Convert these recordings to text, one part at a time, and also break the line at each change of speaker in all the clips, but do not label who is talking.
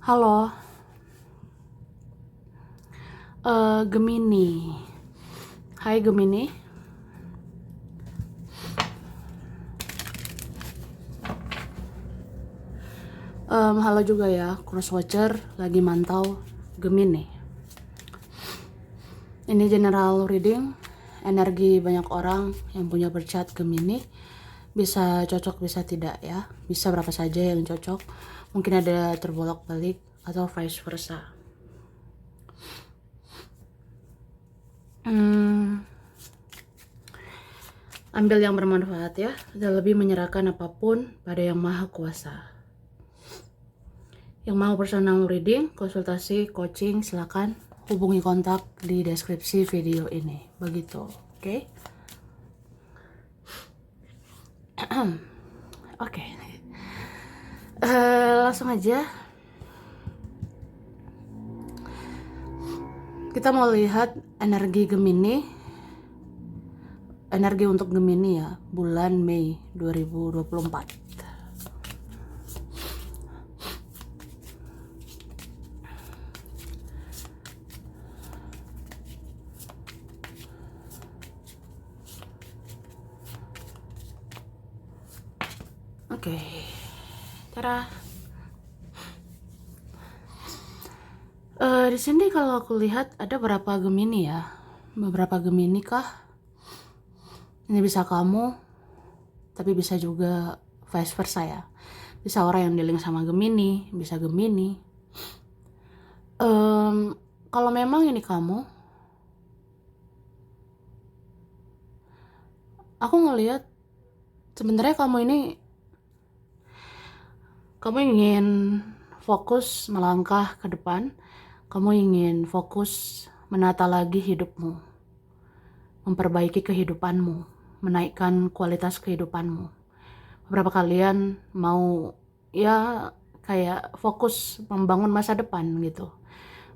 Halo, Gemini. Hai Gemini. Halo juga ya, Crosswatcher lagi mantau Gemini. Ini general reading, energi banyak orang yang punya bercat Gemini. Bisa cocok, bisa tidak ya. Bisa berapa saja yang cocok. Mungkin ada terbolak-balik atau vice versa. Ambil yang bermanfaat ya, dan lebih menyerahkan apapun pada Yang Maha Kuasa. Yang mau personal reading, konsultasi, coaching, silakan hubungi kontak di deskripsi video ini. Begitu, oke? Oke. Langsung aja. Kita mau lihat energi Gemini. Energi untuk Gemini ya, bulan Mei 2024. Oke, cara di sini kalau aku lihat ada beberapa Gemini ya, beberapa Gemini kah? Ini bisa kamu, tapi bisa juga vice versa ya. Bisa orang yang dealing sama Gemini, bisa Gemini. Kalau memang ini kamu, aku ngelihat sebenarnya kamu ingin fokus melangkah ke depan, kamu ingin fokus menata lagi hidupmu, memperbaiki kehidupanmu, menaikkan kualitas kehidupanmu. Beberapa kalian mau ya kayak fokus membangun masa depan gitu,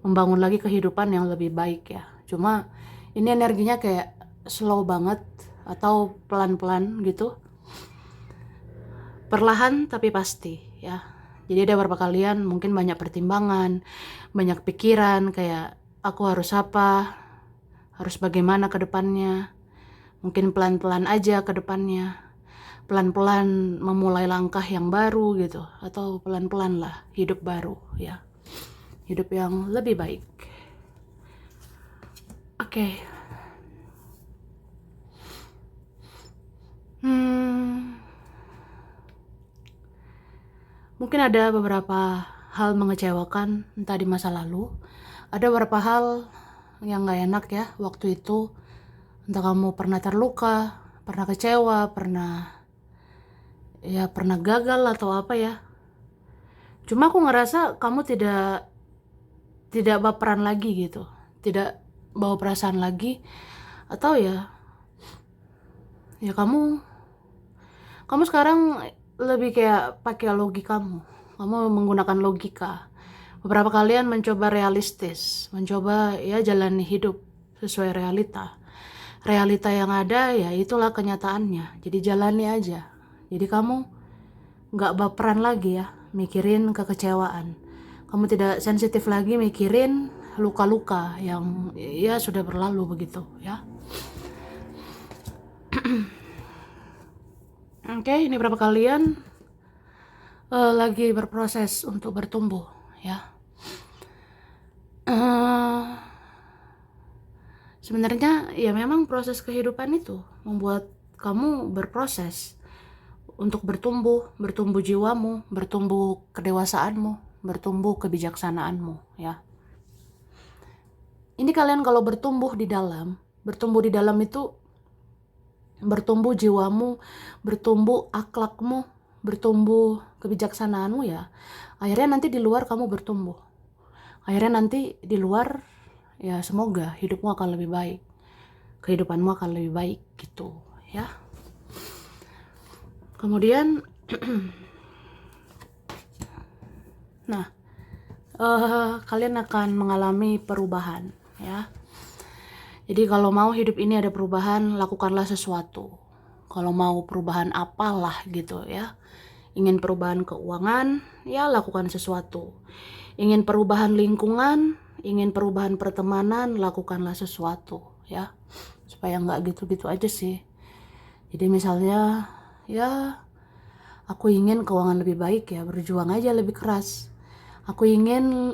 membangun lagi kehidupan yang lebih baik ya. Cuma ini energinya kayak slow banget atau pelan-pelan gitu, perlahan tapi pasti ya. Jadi ada beberapa kalian mungkin banyak pertimbangan, banyak pikiran kayak aku harus apa, harus bagaimana ke depannya. Mungkin pelan-pelan aja ke depannya, pelan-pelan memulai langkah yang baru gitu, atau pelan-pelan lah hidup baru ya, hidup yang lebih baik. Oke. Mungkin ada beberapa hal mengecewakan entah di masa lalu, ada beberapa hal yang gak enak ya waktu itu. Entah kamu pernah terluka, pernah kecewa, pernah gagal atau apa ya. Cuma aku ngerasa kamu tidak baperan lagi gitu, tidak bawa perasaan lagi, atau ya kamu sekarang lebih kayak pakai kamu menggunakan logika. Beberapa kalian mencoba realistis, mencoba ya jalani hidup sesuai realita yang ada ya, itulah kenyataannya. Jadi jalani aja. Jadi kamu nggak baperan lagi ya mikirin kekecewaan, kamu tidak sensitif lagi mikirin luka-luka yang ya sudah berlalu begitu ya. Oke, ini berapa kalian lagi berproses untuk bertumbuh ya. Sebenarnya ya memang proses kehidupan itu membuat kamu berproses untuk bertumbuh jiwamu, bertumbuh kedewasaanmu, bertumbuh kebijaksanaanmu ya. Ini kalian kalau bertumbuh di dalam itu bertumbuh jiwamu, bertumbuh akhlakmu, bertumbuh kebijaksanaanmu ya. Akhirnya nanti di luar kamu bertumbuh. Akhirnya nanti di luar ya semoga hidupmu akan lebih baik, kehidupanmu akan lebih baik gitu ya. Kemudian nah, kalian akan mengalami perubahan ya. Jadi kalau mau hidup ini ada perubahan, lakukanlah sesuatu. Kalau mau perubahan apalah gitu ya, Ingin perubahan keuangan, ya lakukan sesuatu. Ingin perubahan lingkungan, ingin perubahan pertemanan, lakukanlah sesuatu ya. Supaya nggak gitu-gitu aja sih. Jadi misalnya ya aku ingin keuangan lebih baik, ya berjuang aja lebih keras. Aku ingin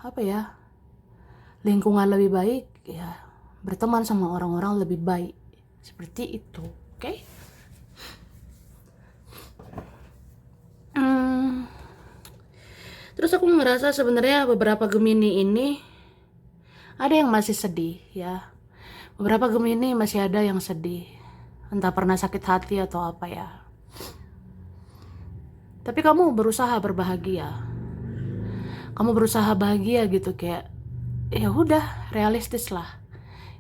apa ya, lingkungan lebih baik, ya berteman sama orang-orang lebih baik. Seperti itu, oke? Terus aku ngerasa sebenarnya beberapa Gemini ini ada yang masih sedih ya. Beberapa Gemini masih ada yang sedih. Entah pernah sakit hati atau apa ya. Tapi kamu berusaha berbahagia. Kamu berusaha bahagia gitu, kayak ya udah, realistis lah.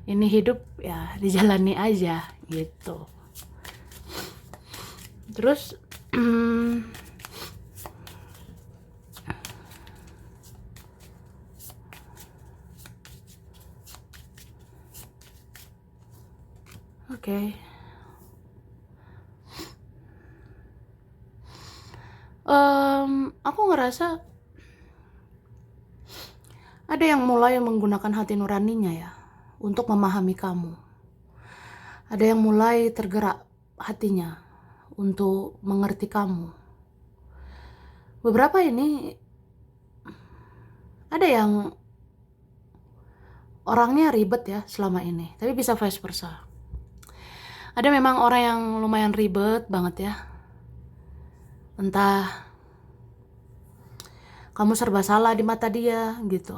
Ini hidup ya dijalani aja gitu. Terus oke. Aku ngerasa ada yang mulai menggunakan hati nuraninya ya untuk memahami kamu. Ada yang mulai tergerak hatinya untuk mengerti kamu. Beberapa ini ada yang orangnya ribet ya selama ini, tapi bisa vice versa. Ada memang orang yang lumayan ribet banget ya. Entah kamu serba salah di mata dia gitu.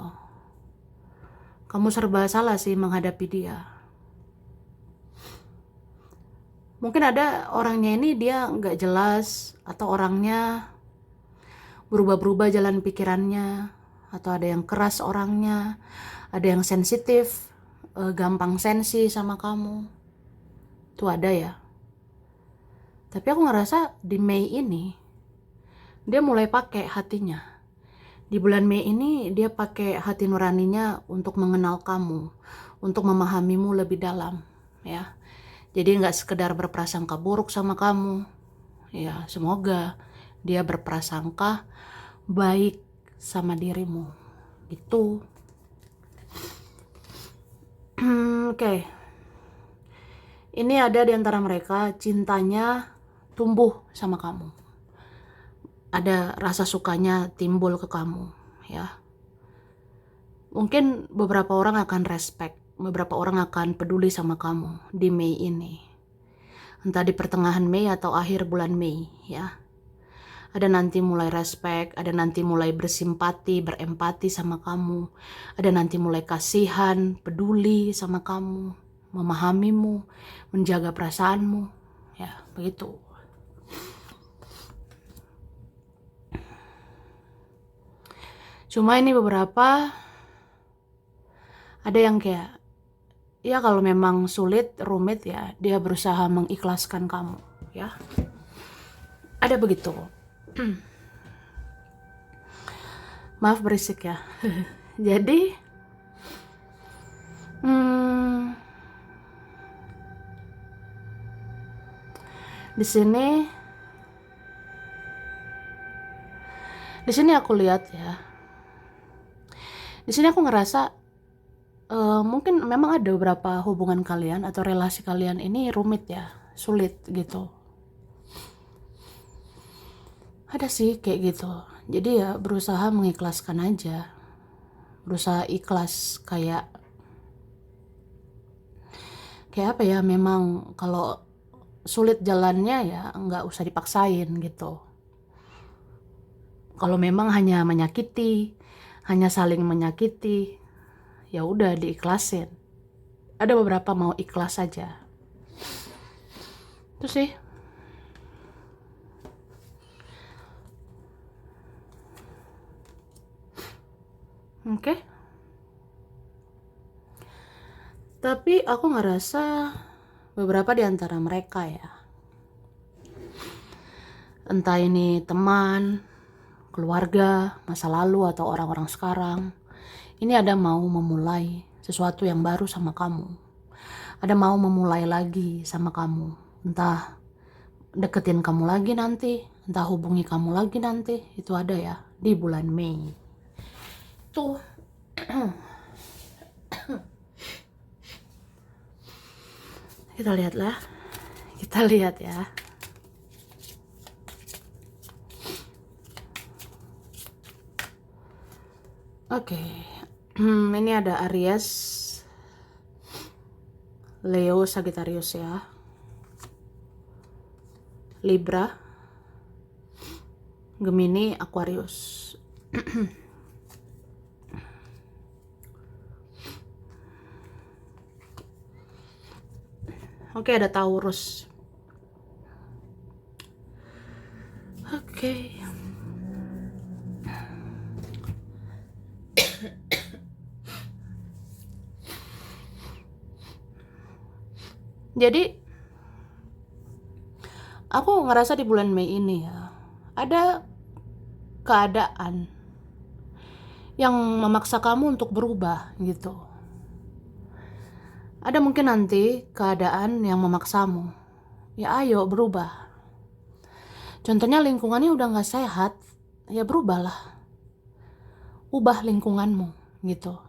Kamu serba salah sih menghadapi dia. Mungkin ada orangnya ini dia nggak jelas, atau orangnya berubah-berubah jalan pikirannya, atau ada yang keras orangnya, ada yang sensitif, gampang sensi sama kamu. Itu ada ya. Tapi aku ngerasa di Mei ini dia mulai pakai hatinya. Di bulan Mei ini dia pakai hati nuraninya untuk mengenal kamu, untuk memahamimu lebih dalam ya. Jadi nggak sekedar berprasangka buruk sama kamu ya, semoga dia berprasangka baik sama dirimu gitu. Oke. Ini ada di antara mereka cintanya tumbuh sama kamu. Ada rasa sukanya timbul ke kamu ya. Mungkin beberapa orang akan respect, beberapa orang akan peduli sama kamu di Mei ini. Entah di pertengahan Mei atau akhir bulan Mei ya. Ada nanti mulai respect, ada nanti mulai bersimpati, berempati sama kamu. Ada nanti mulai kasihan, peduli sama kamu, memahamimu, menjaga perasaanmu. Ya, begitu. Cuma ini beberapa ada yang kayak ya kalau memang sulit, rumit ya dia berusaha mengikhlaskan kamu ya. Ada begitu. Maaf berisik ya. Jadi di sini aku lihat ya. Di sini aku ngerasa mungkin memang ada beberapa hubungan kalian atau relasi kalian ini rumit ya, sulit gitu. Ada sih kayak gitu. Jadi ya berusaha mengikhlaskan aja. Berusaha ikhlas, kayak apa ya, memang kalau sulit jalannya ya nggak usah dipaksain gitu. Kalau memang hanya menyakiti, hanya saling menyakiti, ya udah diikhlasin. Ada beberapa mau ikhlas saja. Itu sih. Oke. Tapi aku ngerasa beberapa di antara mereka ya, entah ini teman, keluarga, masa lalu, atau orang-orang sekarang, ini ada mau memulai sesuatu yang baru sama kamu. Ada mau memulai lagi sama kamu. Entah deketin kamu lagi nanti, entah hubungi kamu lagi nanti, itu ada ya di bulan Mei. Tuh. Kita lihatlah. Kita lihat ya. Oke. Ini ada Aries, Leo, Sagittarius ya. Libra, Gemini, Aquarius. Oke, ada Taurus. Oke. Jadi aku ngerasa di bulan Mei ini ya, ada keadaan yang memaksa kamu untuk berubah gitu. Ada mungkin nanti keadaan yang memaksamu. Ya ayo berubah. Contohnya lingkungannya udah gak sehat, ya berubahlah. Ubah lingkunganmu gitu.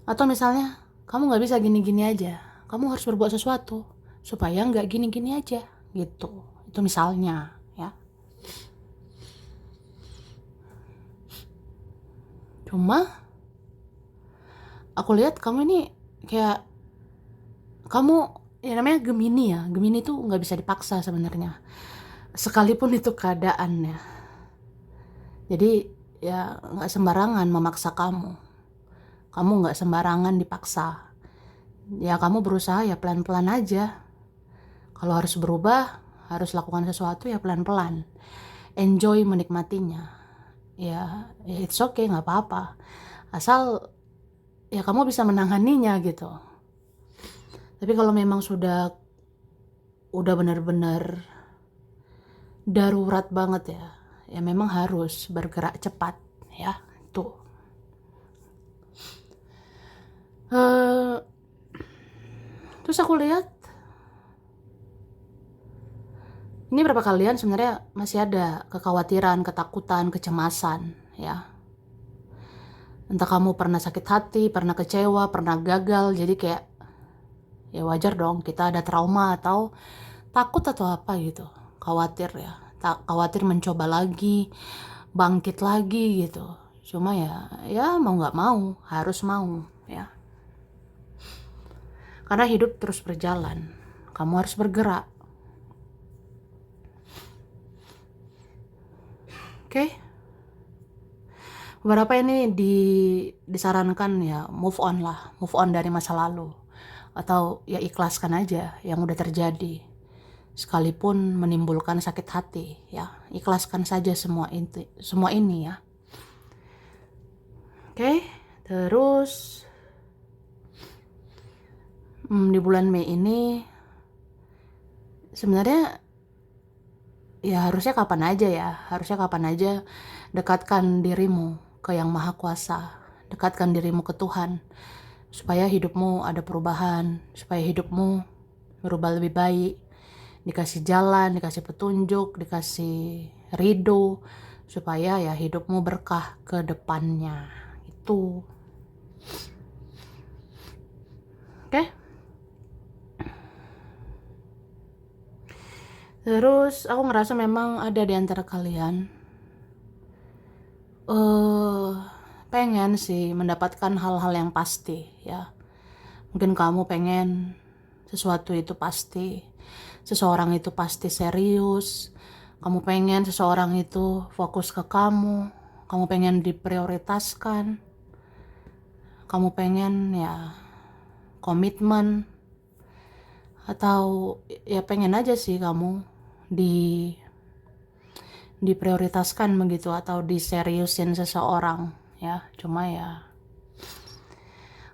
Atau misalnya kamu gak bisa gini-gini aja, kamu harus berbuat sesuatu supaya gak gini-gini aja gitu. Itu misalnya ya. Cuma aku lihat kamu ini kayak, kamu ya namanya Gemini ya. Gemini tuh gak bisa dipaksa sebenarnya, sekalipun itu keadaannya. Jadi ya gak sembarangan memaksa kamu. Kamu gak sembarangan dipaksa. Ya kamu berusaha ya pelan-pelan aja. Kalau harus berubah, harus lakukan sesuatu ya pelan-pelan. Enjoy menikmatinya. Ya it's okay, gak apa-apa. Asal ya kamu bisa menanganinya gitu. Tapi kalau memang udah benar-benar darurat banget ya, ya memang harus bergerak cepat ya. Tuh. Terus aku lihat ini berapa kalian sebenarnya masih ada kekhawatiran, ketakutan, kecemasan ya. Entah kamu pernah sakit hati, pernah kecewa, pernah gagal, jadi kayak ya wajar dong kita ada trauma atau takut atau apa gitu. Khawatir ya, khawatir mencoba lagi, bangkit lagi gitu. Cuma ya mau nggak mau, harus mau ya. Karena hidup terus berjalan, kamu harus bergerak. Oke? Beberapa ini disarankan ya move on lah, move on dari masa lalu. Atau ya ikhlaskan aja yang udah terjadi. Sekalipun menimbulkan sakit hati ya, ikhlaskan saja semua ini ya. Oke, terus di bulan Mei ini sebenarnya ya harusnya kapan aja dekatkan dirimu ke Yang Maha Kuasa, dekatkan dirimu ke Tuhan supaya hidupmu ada perubahan, supaya hidupmu berubah lebih baik, dikasih jalan, dikasih petunjuk, dikasih ridho, supaya ya hidupmu berkah ke depannya. Itu oke? Terus aku ngerasa memang ada di antara kalian pengen sih mendapatkan hal-hal yang pasti ya. Mungkin kamu pengen sesuatu itu pasti, seseorang itu pasti serius, kamu pengen seseorang itu fokus ke kamu pengen diprioritaskan, kamu pengen ya komitmen, atau ya pengen aja sih kamu diprioritaskan begitu atau diseriusin seseorang ya. Cuma ya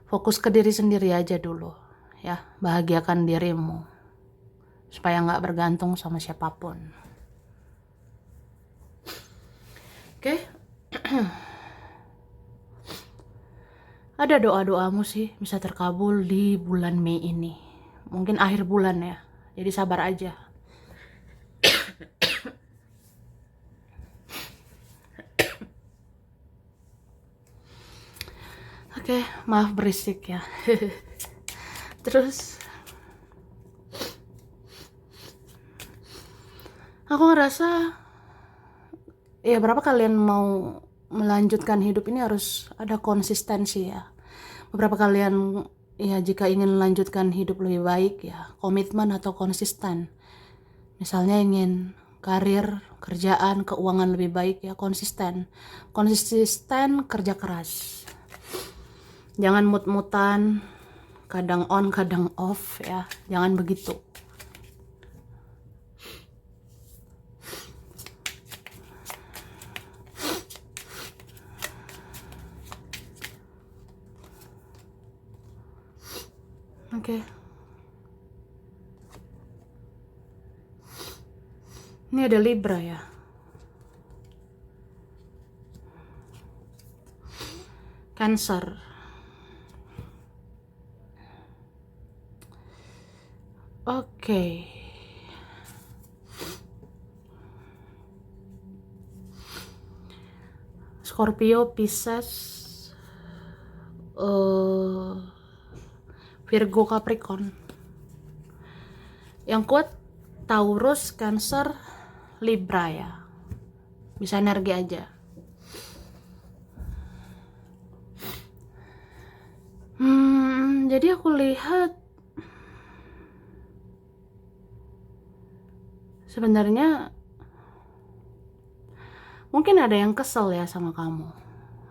fokus ke diri sendiri aja dulu ya, bahagiakan dirimu supaya nggak bergantung sama siapapun. Oke? Ada doa-doamu sih bisa terkabul di bulan Mei ini. Mungkin akhir bulan ya, jadi sabar aja. Oke, maaf berisik ya. Terus aku ngerasa ya berapa kalian mau melanjutkan hidup ini harus ada konsistensi ya. Beberapa kalian ya jika ingin melanjutkan hidup lebih baik ya komitmen atau konsisten. Misalnya ingin karir, kerjaan, keuangan lebih baik ya konsisten. Konsisten kerja keras. Jangan mut-mutan, kadang on, kadang off ya. Jangan begitu. Oke. Ini ada Libra ya. Cancer. Oke. Scorpio, Pisces, Virgo, Capricorn. Yang kuat Taurus, Cancer, Libra ya. Bisa energi aja. Jadi aku lihat sebenarnya mungkin ada yang kesel ya sama kamu.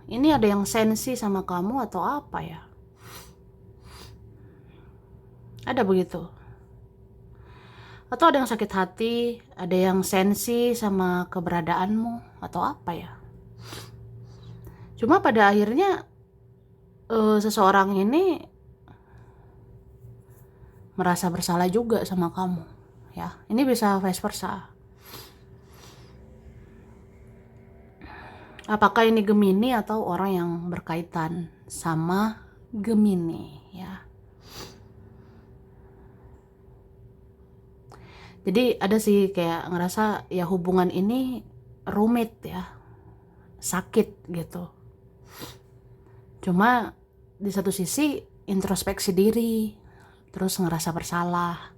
Ini ada yang sensi sama kamu atau apa ya? Ada begitu. Atau ada yang sakit hati, ada yang sensi sama keberadaanmu atau apa ya? Cuma pada akhirnya seseorang ini merasa bersalah juga sama kamu ya. Ini bisa vice versa. Apakah ini Gemini atau orang yang berkaitan sama Gemini ya. Jadi ada sih kayak ngerasa ya hubungan ini rumit ya, sakit gitu. Cuma di satu sisi introspeksi diri, terus ngerasa bersalah,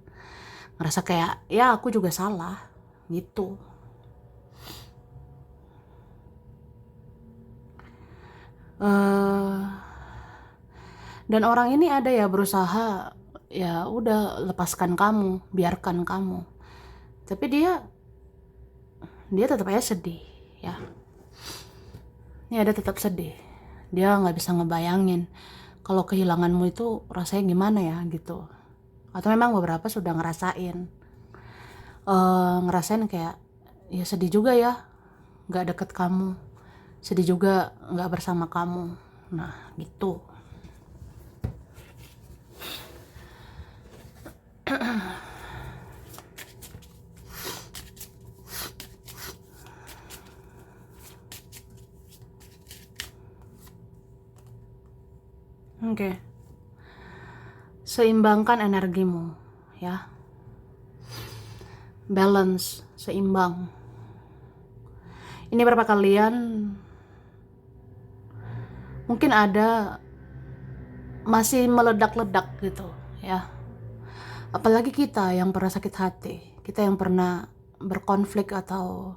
ngerasa kayak ya aku juga salah gitu. Dan orang ini ada ya berusaha ya udah lepaskan kamu, biarkan kamu, tapi dia tetap aja sedih ya. Ini ada tetap sedih. Dia nggak bisa ngebayangin kalau kehilanganmu itu rasanya gimana ya gitu. Atau memang beberapa sudah ngerasain kayak ya sedih juga ya nggak deket kamu, sedih juga nggak bersama kamu. Nah gitu. Oke. Seimbangkan energimu ya. Balance, seimbang. Ini berapa kalian mungkin ada masih meledak-ledak gitu ya. Apalagi kita yang pernah sakit hati, kita yang pernah berkonflik atau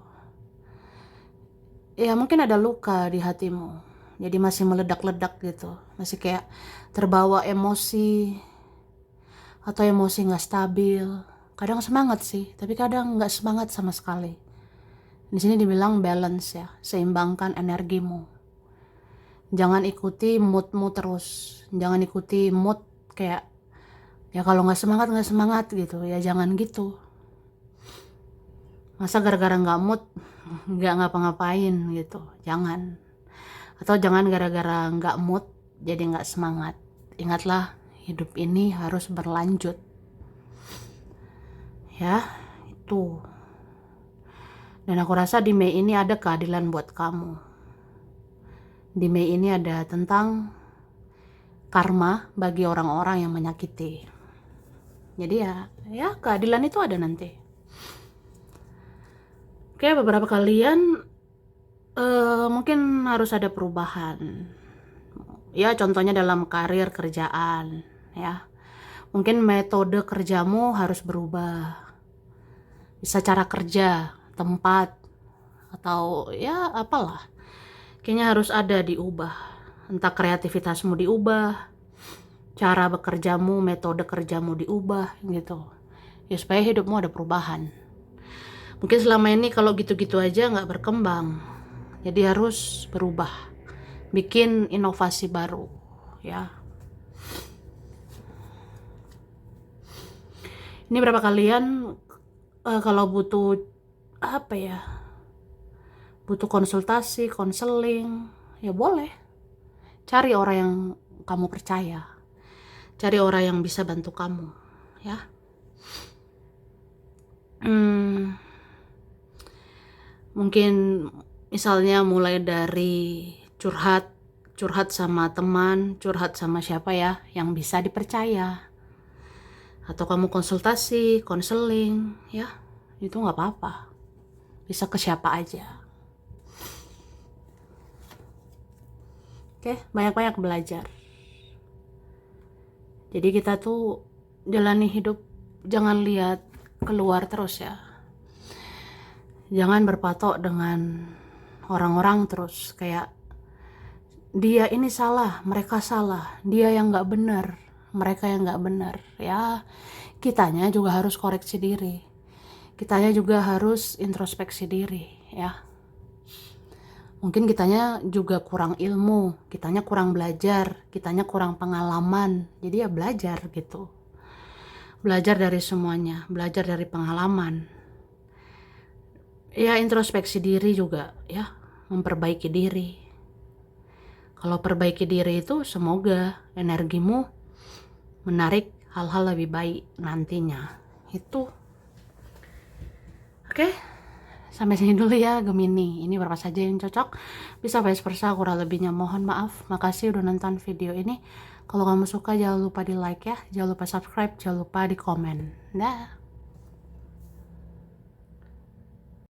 ya mungkin ada luka di hatimu. Jadi masih meledak-ledak gitu, masih kayak terbawa emosi atau emosi nggak stabil. Kadang semangat sih, tapi kadang nggak semangat sama sekali. Di sini dibilang balance ya, seimbangkan energimu. Jangan ikuti moodmu terus, jangan ikuti mood kayak ya kalau nggak semangat gitu ya, jangan gitu. Masa gara-gara nggak mood nggak ngapa-ngapain gitu, jangan. Atau jangan gara-gara nggak mood jadi nggak semangat. Ingatlah hidup ini harus berlanjut ya, itu. Dan aku rasa di Mei ini ada keadilan buat kamu. Di Mei ini ada tentang karma bagi orang-orang yang menyakiti. Jadi ya keadilan itu ada nanti. Oke, beberapa kalian mungkin harus ada perubahan. Ya contohnya dalam karir kerjaan ya. Mungkin metode kerjamu harus berubah. Bisa cara kerja, tempat, atau ya apalah. Kayaknya harus ada diubah. Entah kreativitasmu diubah, cara bekerjamu, metode kerjamu diubah gitu. Ya supaya hidupmu ada perubahan. Mungkin selama ini kalau gitu-gitu aja nggak berkembang. Jadi harus berubah. Bikin inovasi baru ya. Ini berapa kalian kalau butuh apa ya? Butuh konsultasi, konseling, ya boleh. Cari orang yang kamu percaya. Cari orang yang bisa bantu kamu, ya. Mungkin misalnya mulai dari curhat sama teman, curhat sama siapa ya yang bisa dipercaya. Atau kamu konsultasi, konseling, ya. Itu nggak apa-apa. Bisa ke siapa aja. Oke, banyak-banyak belajar. Jadi kita tuh jalani hidup, jangan lihat keluar terus ya. Jangan berpatok dengan orang-orang terus, kayak dia ini salah, mereka salah, dia yang nggak benar, mereka yang nggak benar. Ya, kitanya juga harus koreksi diri, kitanya juga harus introspeksi diri ya. Mungkin kitanya juga kurang ilmu, kitanya kurang belajar, kitanya kurang pengalaman. Jadi ya belajar gitu. Belajar dari semuanya, belajar dari pengalaman. Ya introspeksi diri juga ya, memperbaiki diri. Kalau perbaiki diri itu semoga energimu menarik hal-hal lebih baik nantinya. Itu. Oke. Sampai sini dulu ya Gemini. Ini berapa saja yang cocok. Bisa vice versa, kurang lebihnya mohon maaf. Makasih udah nonton video ini. Kalau kamu suka jangan lupa di like ya. Jangan lupa subscribe, jangan lupa di komen. Dah.